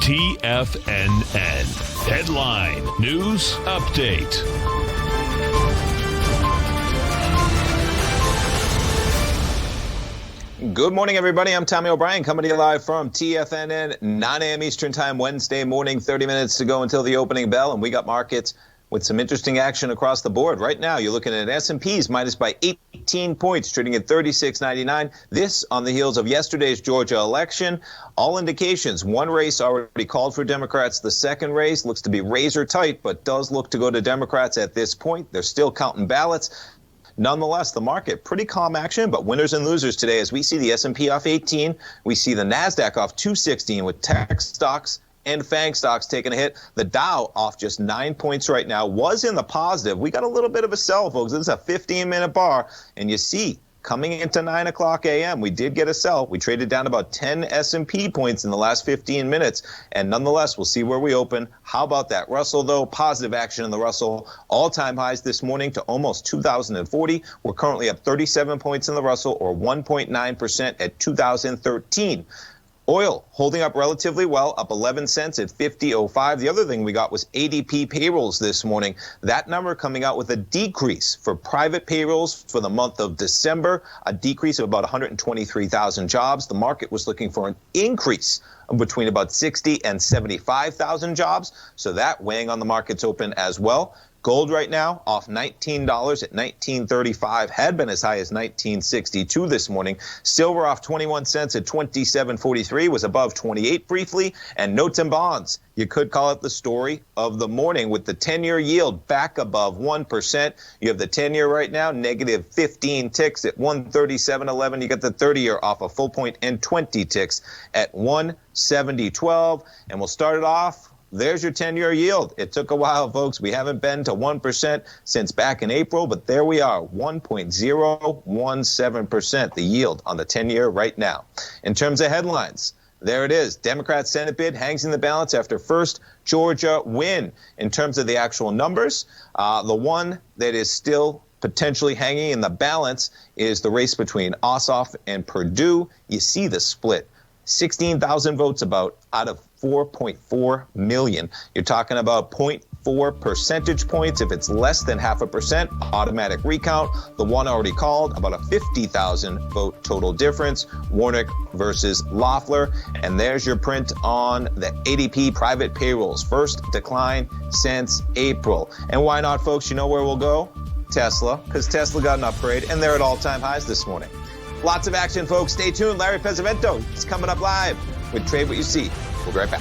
TFNN. Headline News Update. Good morning, everybody. I'm Tommy O'Brien coming to you live from TFNN, 9 a.m. Eastern Time, Wednesday morning, 30 minutes to go until the opening bell. And we got markets with some interesting action across the board. Right now, you're looking at S&Ps minus by 18 points, trading at 36.99. This on the heels of yesterday's Georgia election. All indications, one race already called for Democrats. The second race looks to be razor tight, but does look to go to Democrats at this point. They're still counting ballots. Nonetheless, the market, pretty calm action, but winners and losers today as we see the S&P off 18. We see the NASDAQ off 216 with tech stocks and FANG stocks taking a hit. The Dow off just 9 points right now, was in the positive. We got a little bit of a sell, folks. This is a 15-minute bar, and you see coming into 9 o'clock a.m., we did get a sell. We traded down about 10 S&P points in the last 15 minutes, and nonetheless, we'll see where we open. How about that? Russell, though, positive action in the Russell. All-time highs this morning to almost 2,040. We're currently up 37 points in the Russell, or 1.9% at 2,013. Oil holding up relatively well, up 11 cents at 50.05. The other thing we got was ADP payrolls this morning. That number coming out with a decrease for private payrolls for the month of December, a decrease of about 123,000 jobs. The market was looking for an increase of between about 60 and 75,000 jobs. So that weighing on the markets open as well. Gold right now off $19 at $19.35, had been as high as $19.62 this morning. Silver off 21 cents at $27.43, was above 28 briefly. And notes and bonds, you could call it the story of the morning with the 10-year yield back above 1%. You have the 10-year right now, negative 15 ticks at 137.11. You got the 30-year off a full point and 20 ticks at 170.12. And we'll start it off. There's your 10-year yield. It took a while, folks. We haven't been to 1% since back in April, but there we are, 1.017%, the yield on the 10-year right now. In terms of headlines, there it is. Democrat Senate bid hangs in the balance after first Georgia win. In terms of the actual numbers, the one that is still potentially hanging in the balance is the race between Ossoff and Perdue. You see the split. 16,000 votes about out of 4.4 million. You're talking about 0.4 percentage points. If it's less than 0.5%, automatic recount. The one already called, about a 50,000 vote total difference. Warnock versus Loeffler. And there's your print on the ADP private payrolls. First decline since April. And why not, folks? You know where we'll go? Tesla, because Tesla got an upgrade, and they're at all-time highs this morning. Lots of action, folks. Stay tuned. Larry Pesavento is coming up live with Trade What You See. We'll be right back.